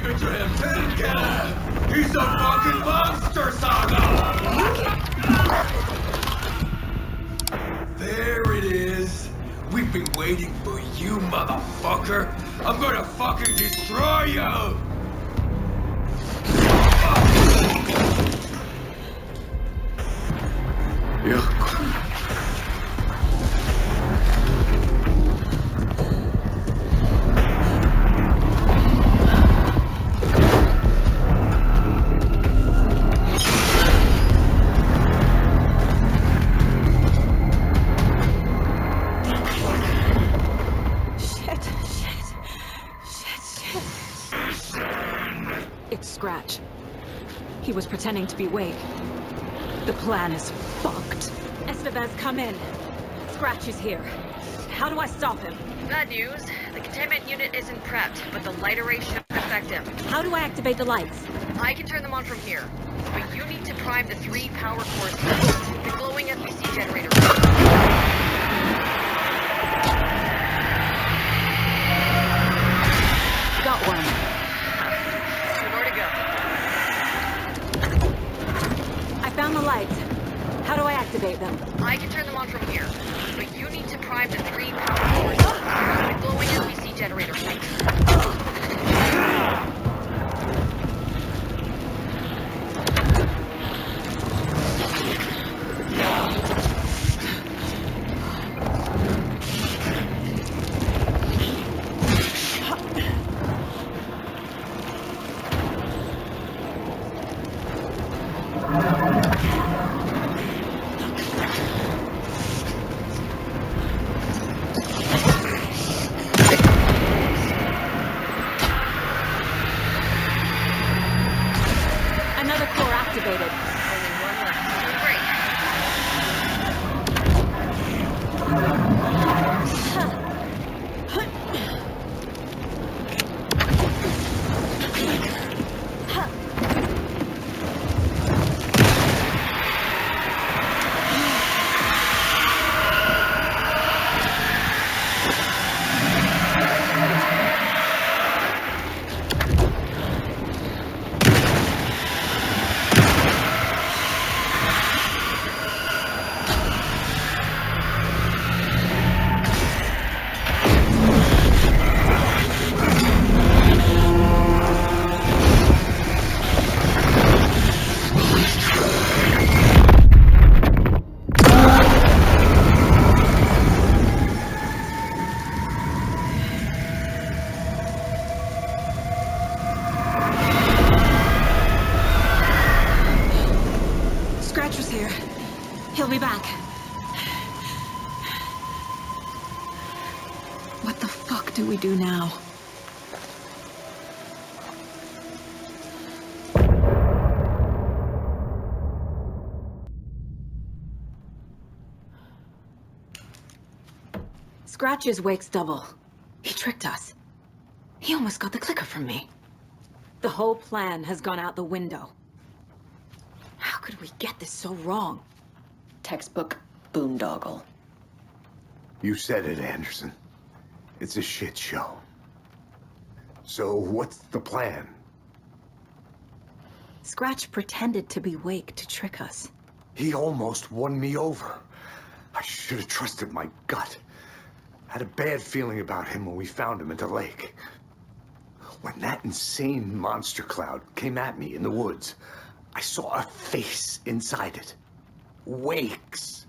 Get him! He's a fucking monster, Saga! There it is. We've been waiting for you, motherfucker. I'm gonna fucking destroy you! Scratch. He was pretending to be awake. The plan is fucked. Estevez, come in. Scratch is here. How do I stop him? Bad news. The containment unit isn't prepped, but the light array should affect him. How do I activate the lights? I can turn them on from here. But you need to prime the 3 power cores. The glowing FBC generator. Got one. Found the lights. How do I activate them? I can turn them on from here, but you need to prime the 3 power cores. The glowing NPC generator. He'll be back. What the fuck do we do now? Scratch's wake's double. He tricked us. He almost got the clicker from me. The whole plan has gone out the window. How could we get this so wrong? Textbook boondoggle. You said it, Anderson. It's a shit show. So what's the plan? Scratch pretended to be awake to trick us. He almost won me over. I should have trusted my gut. Had a bad feeling about him when we found him at the lake. When that insane monster cloud came at me in the woods, I saw a face inside it. Wakes.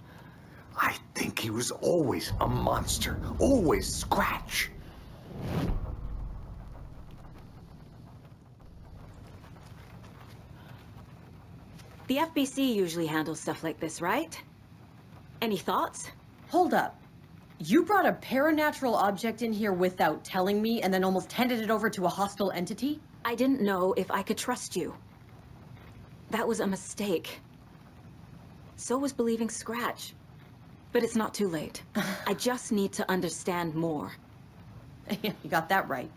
I think he was always a monster. Always Scratch. The FBC usually handles stuff like this, right? Any thoughts? Hold up. You brought a paranatural object in here without telling me and then almost handed it over to a hostile entity? I didn't know if I could trust you. That was a mistake. So was believing Scratch. But it's not too late. I just need to understand more. You got that right.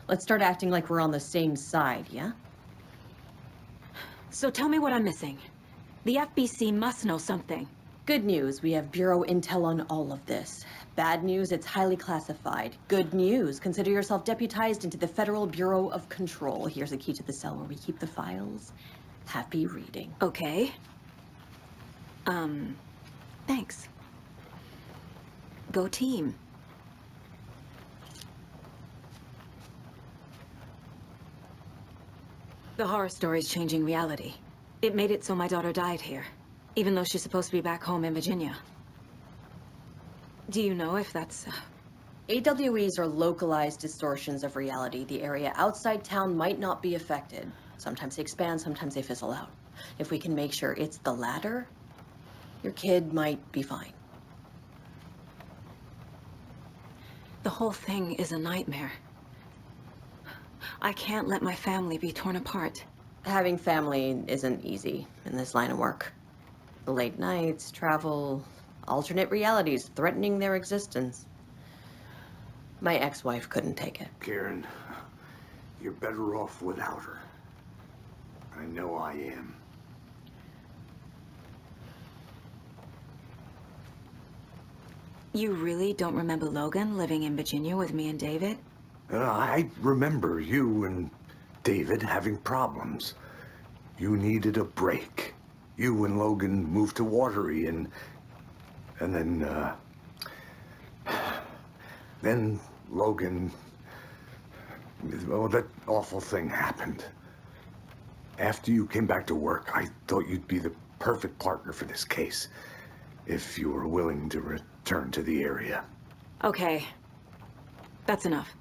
Let's start acting like we're on the same side, yeah? So tell me what I'm missing. The FBC must know something. Good news, we have Bureau intel on all of this. Bad news, it's highly classified. Good news, consider yourself deputized into the Federal Bureau of Control. Here's a key to the cell where we keep the files. Happy reading. Okay. Thanks. Go team. The horror story's changing reality. It made it so my daughter died here, even though she's supposed to be back home in Virginia. Do you know if that's... AWEs are localized distortions of reality. The area outside town might not be affected. Sometimes they expand, sometimes they fizzle out. If we can make sure it's the latter, your kid might be fine. The whole thing is a nightmare. I can't let my family be torn apart. Having family isn't easy in this line of work. The late nights, travel, alternate realities threatening their existence. My ex-wife couldn't take it. Karen, you're better off without her. I know I am. You really don't remember Logan living in Virginia with me and David? I remember you and David having problems. You needed a break. You and Logan moved to Watery and then Logan, oh, that awful thing happened. After you came back to work, I thought you'd be the perfect partner for this case, if you were willing to return to the area. Okay. That's enough.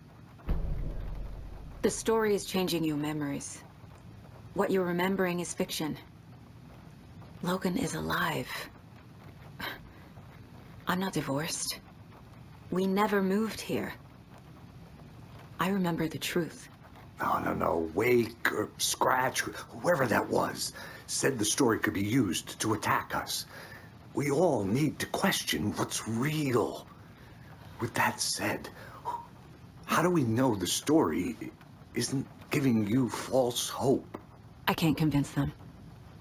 The story is changing your memories. What you're remembering is fiction. Logan is alive. I'm not divorced. We never moved here. I remember the truth. No. Wake or Scratch, whoever that was, said the story could be used to attack us. We all need to question what's real. With that said, how do we know the story isn't giving you false hope? I can't convince them.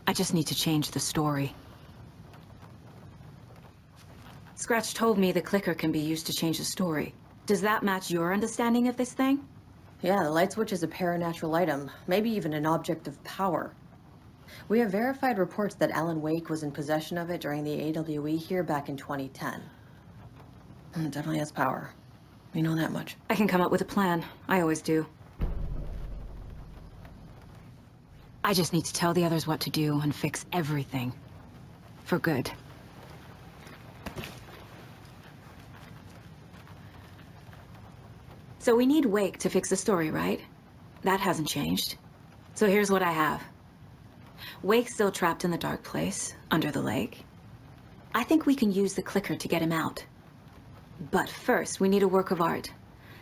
I just need to change the story. Scratch told me the clicker can be used to change the story. Does that match your understanding of this thing? Yeah, the light switch is a paranatural item, maybe even an object of power. We have verified reports that Alan Wake was in possession of it during the AWE here back in 2010. It definitely has power. We know that much. I can come up with a plan. I always do. I just need to tell the others what to do and fix everything. For good. So we need Wake to fix the story, right? That hasn't changed. So here's what I have. Wake's still trapped in the dark place, under the lake. I think we can use the clicker to get him out. But first, we need a work of art.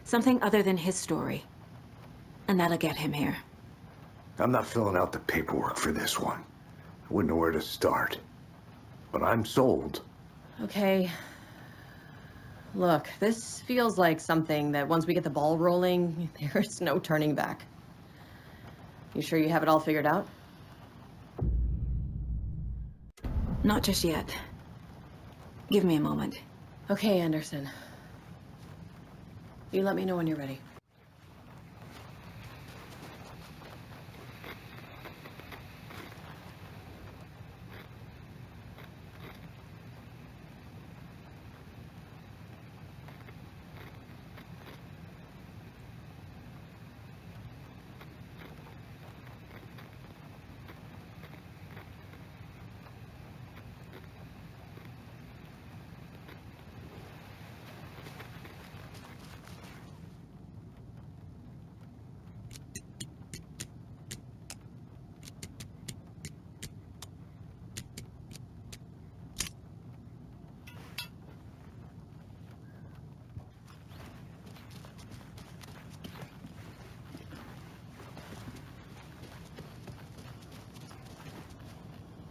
Something other than his story. And that'll get him here. I'm not filling out the paperwork for this one. I wouldn't know where to start. But I'm sold. Okay. Look, this feels like something that once we get the ball rolling, there's no turning back. You sure you have it all figured out? Not just yet. Give me a moment. Okay, Anderson. You let me know when you're ready.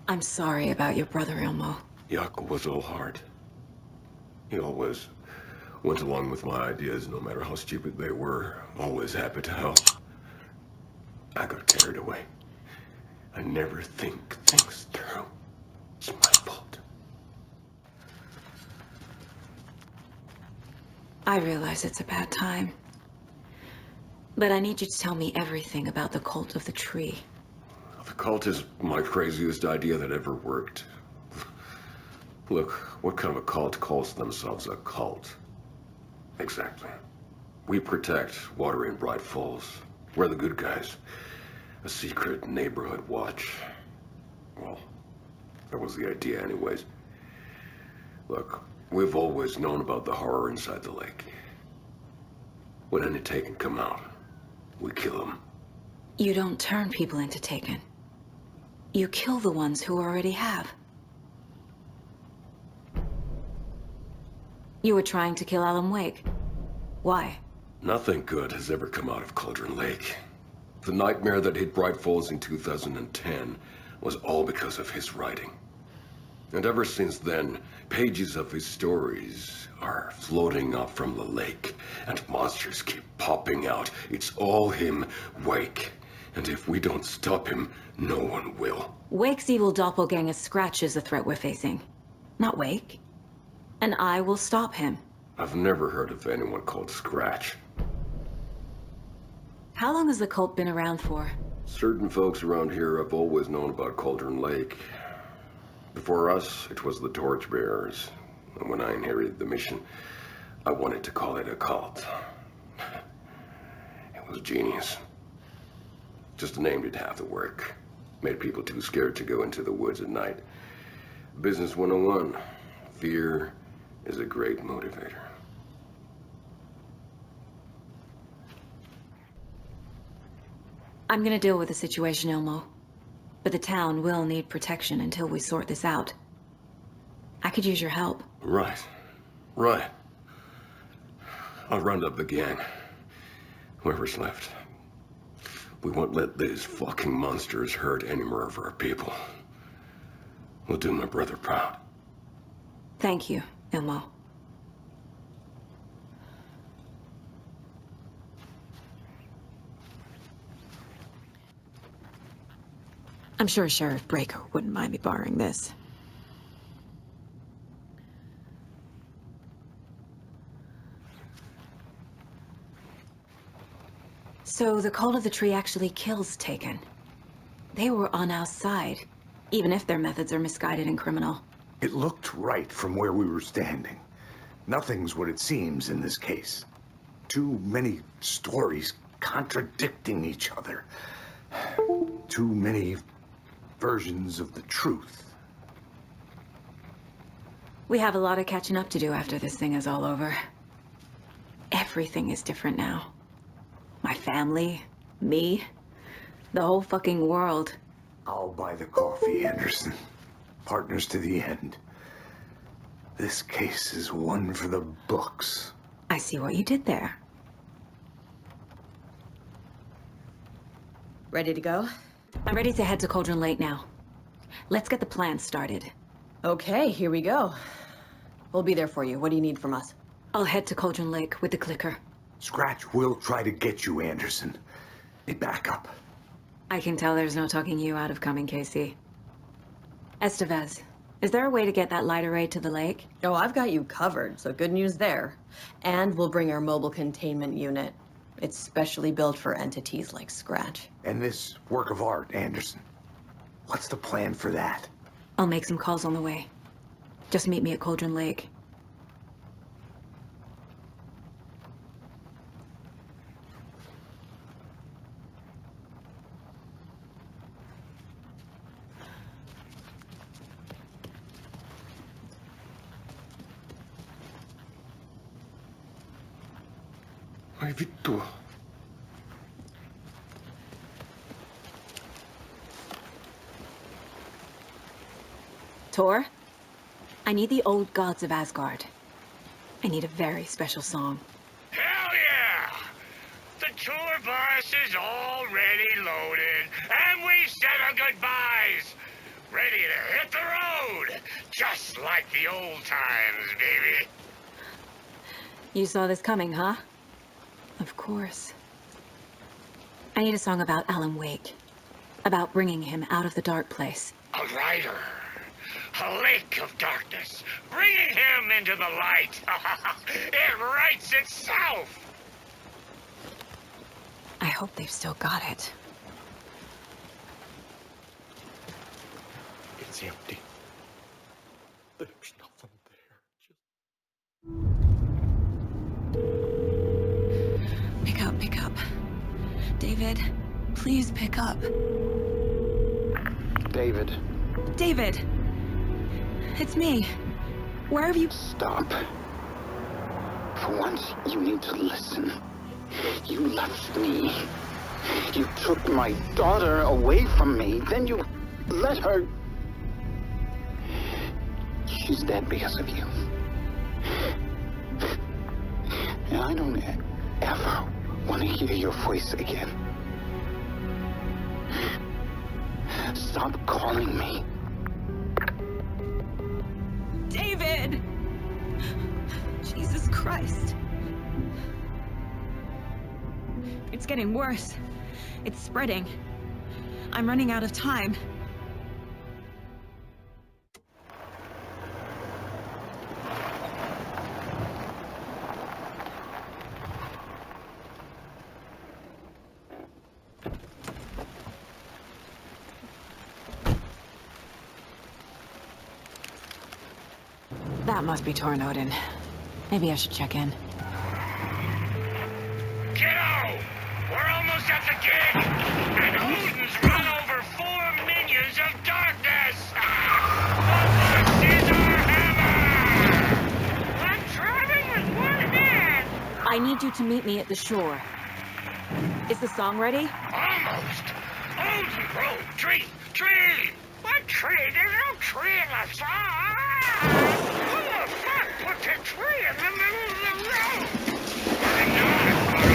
I'm sorry about your brother, Ilmo. Yaakov was all hard. He always went along with my ideas, no matter how stupid they were. Always happy to help. I got carried away. I never think things through. It's my fault. I realize it's a bad time. But I need you to tell me everything about the cult of the tree. The cult is my craziest idea that ever worked. Look, what kind of a cult calls themselves a cult? Exactly. We protect Watering Bright Falls. We're the good guys. A secret neighborhood watch. Well, that was the idea anyways. Look, we've always known about the horror inside the lake. When any Taken come out, we kill them. You don't turn people into Taken. You kill the ones who already have. You were trying to kill Alan Wake. Why? Nothing good has ever come out of Cauldron Lake. The nightmare that hit Bright Falls in 2010 was all because of his writing. And ever since then, pages of his stories are floating up from the lake, and monsters keep popping out. It's all him, Wake. And if we don't stop him, no one will. Wake's evil doppelganger Scratch is the threat we're facing, not Wake. And I will stop him. I've never heard of anyone called Scratch. How long has the cult been around for? Certain folks around here have always known about Cauldron Lake. Before us, it was the Torchbearers. And when I inherited the mission, I wanted to call it a cult. It was genius. Just a name did half the work. Made people too scared to go into the woods at night. Business 101. Fear is a great motivator. I'm gonna deal with the situation, Ilmo. But the town will need protection until we sort this out. I could use your help. Right. Right. I'll round up the gang. Whoever's left. We won't let these fucking monsters hurt any more of our people. We'll do my brother proud. Thank you, Ilmo. I'm sure Sheriff Breaker wouldn't mind me borrowing this. So the Cult of the Tree actually kills Taken. They were on our side, even if their methods are misguided and criminal. It looked right from where we were standing. Nothing's what it seems in this case. Too many stories contradicting each other. Too many versions of the truth. We have a lot of catching up to do after this thing is all over. Everything is different now. My family, me, the whole fucking world. I'll buy the coffee, Anderson. Partners to the end. This case is one for the books. I see what you did there. Ready to go? I'm ready to head to Cauldron Lake now. Let's get the plan started. Okay, here we go. We'll be there for you. What do you need from us? I'll head to Cauldron Lake with the clicker. Scratch will try to get you, Anderson. Need backup. I can tell there's no talking you out of coming, Casey. Estevez, is there a way to get that light array to the lake? Oh, I've got you covered, so good news there. And we'll bring our mobile containment unit. It's specially built for entities like Scratch. And this work of art, Anderson. What's the plan for that? I'll make some calls on the way. Just meet me at Cauldron Lake. Ai vittu. Tor, I need the old gods of Asgard. I need a very special song. Hell yeah! The tour bus is already loaded, and we said our goodbyes. Ready to hit the road, just like the old times, baby. You saw this coming, huh? Of course. I need a song about Alan Wake. About bringing him out of the dark place. A writer. A lake of darkness, bringing him into the light. It writes itself. I hope they've still got it. It's empty. There's nothing there. Pick up. David, please pick up. David. David! It's me. Where have you... Stop. For once, you need to listen. You left me. You took my daughter away from me. Then you let her... She's dead because of you. And I don't ever want to hear your voice again. Stop calling me. David! Jesus Christ. It's getting worse. It's spreading. I'm running out of time. That must be Tornodin. Maybe I should check in. Kiddo! We're almost at the gig! And Odin's run over 4 minions of darkness! This is our hammer! I'm driving with one hand! I need you to meet me at the shore. Is the song ready? Almost! Odin broke! Tree! What tree? There's no tree in the song! Who the fuck put the tree in the middle of the road? I know it's on a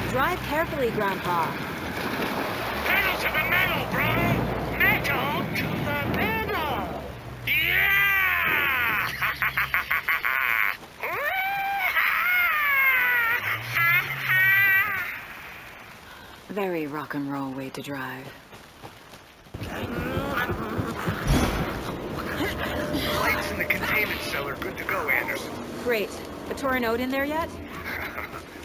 road! Drive carefully, Grandpa. Pedal to the metal, bro! Metal to the metal! Yeah! Very rock and roll way to drive. Lights in the containment cellar. Good to go, Anderson. Great. A Tornode in there yet?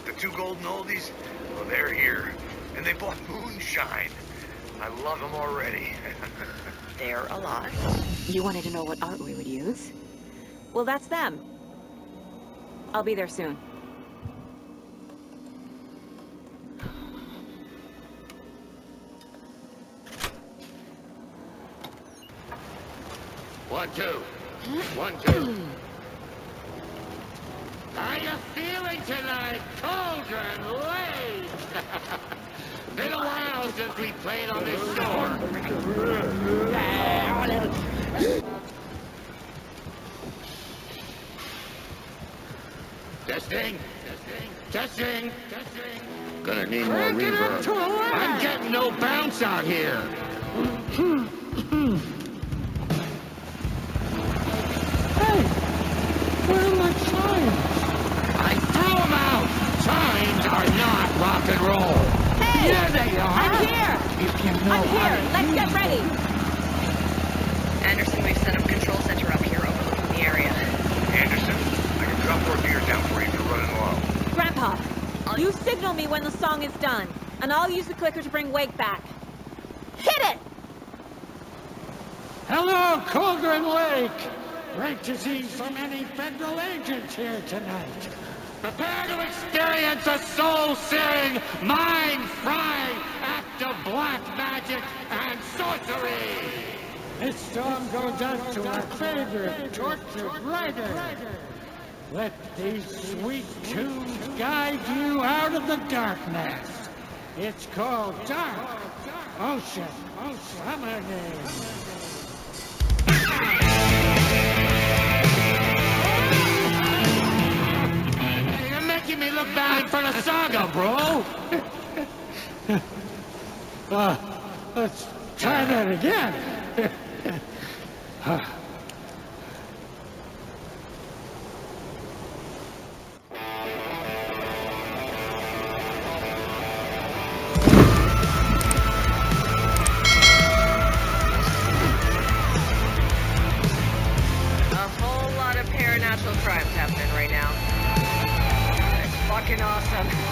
The 2 golden oldies? Well, they're here. And they bought moonshine. I love them already. They're alive. You wanted to know what art we would use? Well, that's them. I'll be there soon. One, two. 1, 2. How you feeling tonight, Cauldron Lake? Been a while since we played on this shore. Testing. Gonna need more reverb. I'm getting no bounce out here. Where are my chimes? I threw them out! Chimes are not rock and roll! Hey! There they are! I'm here! If you know I'm how here! to Let's use get ready! Anderson, we've set up a control center up here overlooking the area. Anderson, I can drop more beer down for you if you're running low. Grandpa, you signal me when the song is done, and I'll use the clicker to bring Wake back. Hit it! Hello, Cauldron Lake! Great to see so many federal agents here tonight. Prepare to experience a soul-searing, mind-frying act of black magic and sorcery! This song goes out to our favorite tortured writer. Let these sweet tunes guide you out of the darkness. It's called Dark Ocean Summer Day. You're making me look bad for the saga, bro! Let's try that again.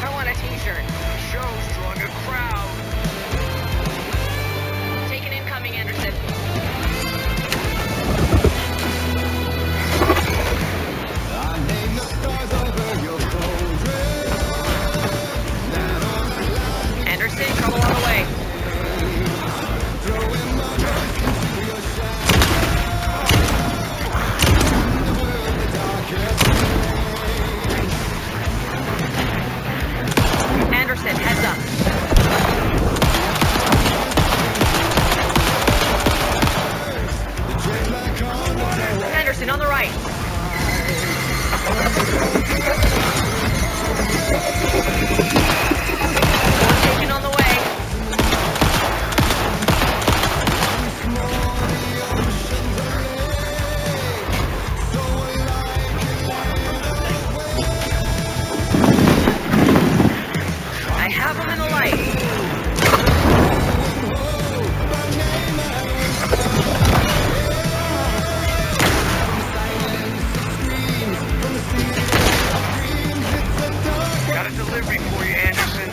I want a t-shirt. Show's drawing a crowd. Take an incoming, Anderson. Anderson, trouble on the way. Anderson, heads up. Anderson, on the right. Taken on the way. I have him in the light. Got a delivery for you, Anderson.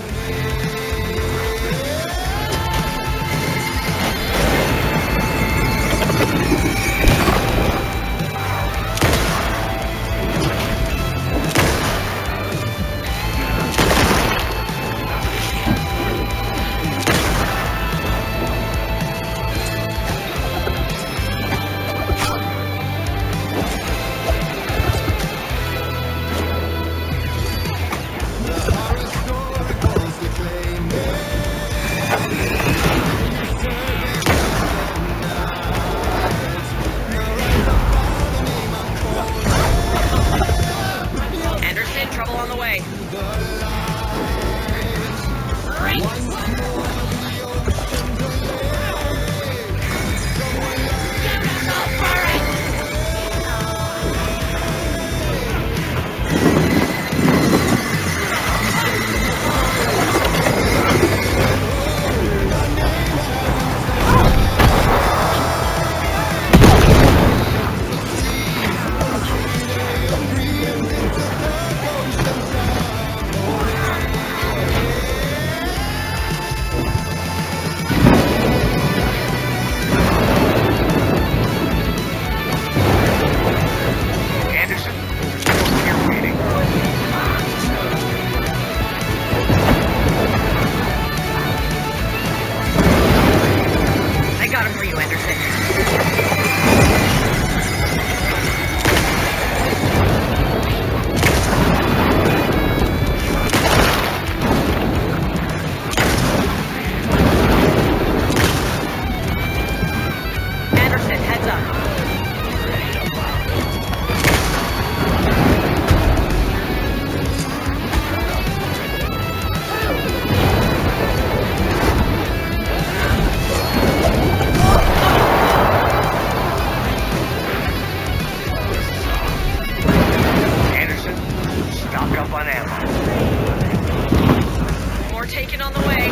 Anderson, trouble on the way. Anderson, still here waiting. I got him for you, Anderson. Anderson, heads up. Anderson, stock up on ammo. More taken on the way.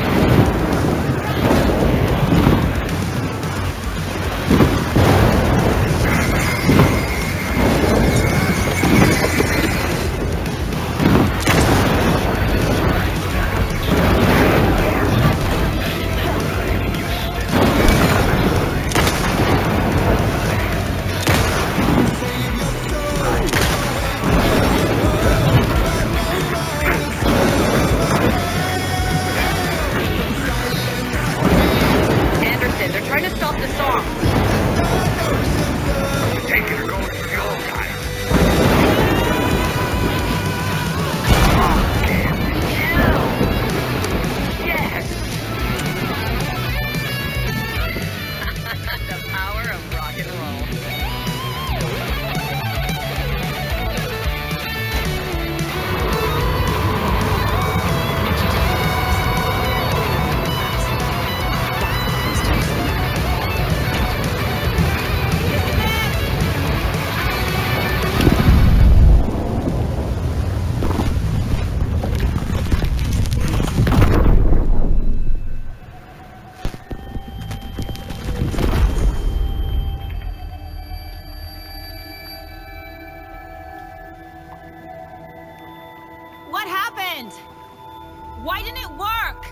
Why didn't it work?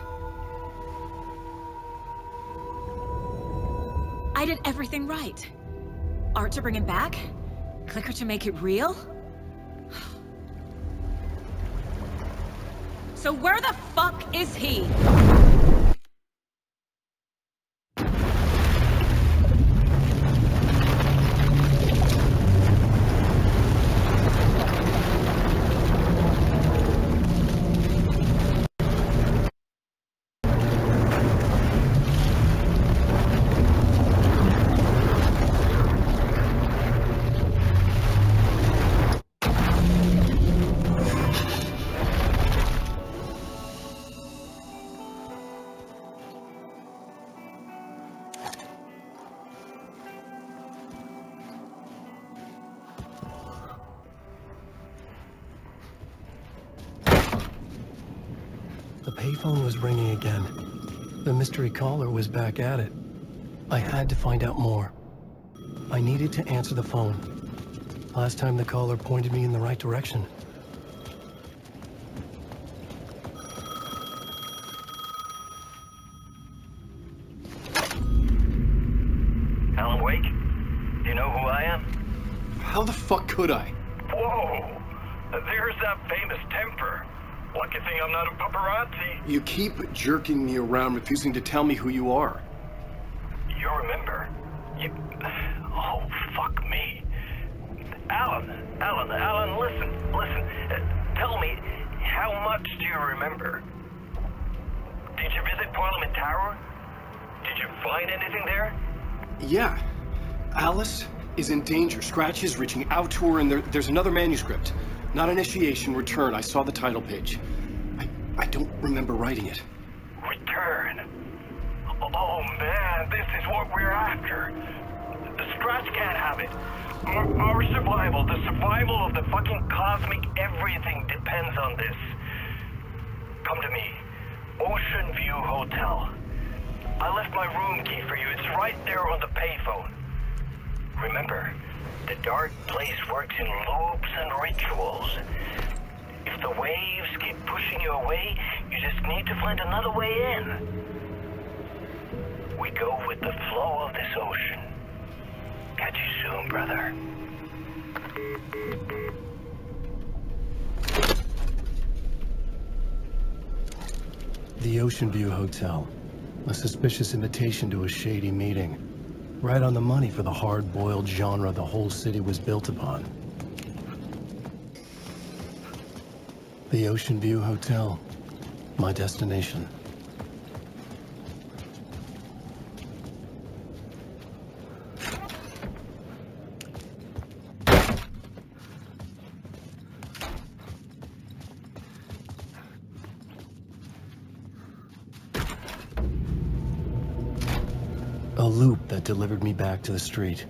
I did everything right. Art to bring him back? Clicker to make it real? So where the fuck is he? The payphone was ringing again. The mystery caller was back at it. I had to find out more. I needed to answer the phone. Last time the caller pointed me in the right direction. Alan Wake? Do you know who I am? How the fuck could I? Whoa! There's that famous temper. Lucky thing I'm not a paparazzi. You keep jerking me around, refusing to tell me who you are. You remember? Oh, fuck me. Alan, listen. Tell me, how much do you remember? Did you visit Parliament Tower? Did you find anything there? Yeah. Alice is in danger. Scratch is reaching out to her, and there's another manuscript. Not initiation, return. I saw the title page. I don't remember writing it. Return? Oh man, this is what we're after. The Scratch can't have it. Our survival, the survival of the fucking cosmic everything depends on this. Come to me. Ocean View Hotel. I left my room key for you. It's right there on the payphone. Remember, the dark place works in loops and rituals. If the waves keep pushing you away, you just need to find another way in. We go with the flow of this ocean. Catch you soon, brother. The Ocean View Hotel. A suspicious invitation to a shady meeting. Right on the money for the hard-boiled genre the whole city was built upon. The Ocean View Hotel. My destination. A loop that delivered me back to the street.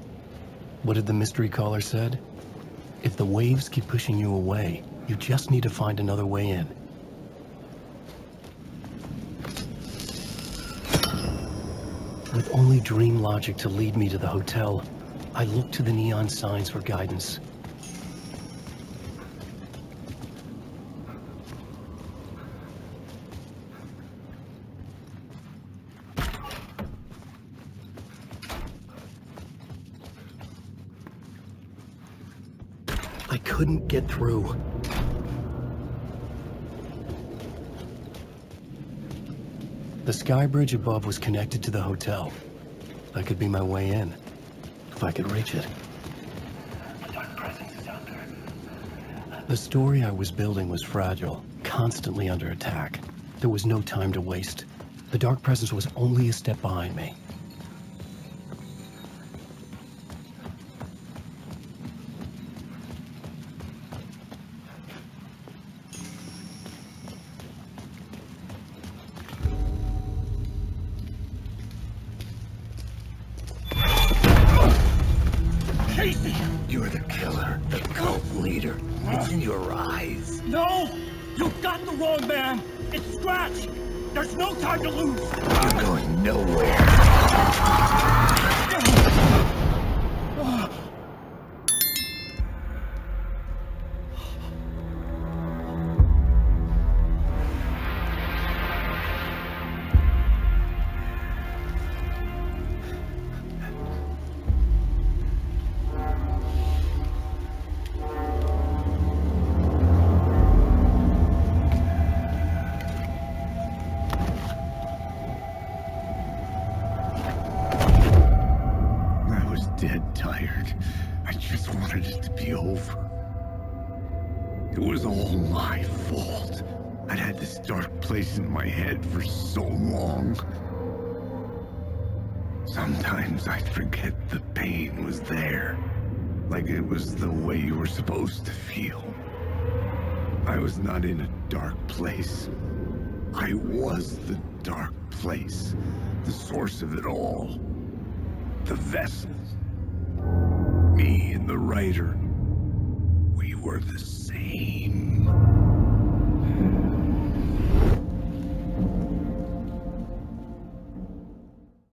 What did the mystery caller said? If the waves keep pushing you away, you just need to find another way in. With only dream logic to lead me to the hotel, I looked to the neon signs for guidance. I couldn't get through. The sky bridge above was connected to the hotel. That could be my way in, if I could reach it. The story I was building was fragile, constantly under attack. There was no time to waste. The dark presence was only a step behind me. You're the killer, the cult leader. It's in your eyes. No! You've got the wrong man! It's Scratch! There's no time to lose! You're going nowhere. over. It was all my fault. I'd had this dark place in my head for so long. Sometimes I'd forget the pain was there. Like it was the way you were supposed to feel. I was not in a dark place. I was the dark place. The source of it all. The vessel. Me and the writer. We were the same.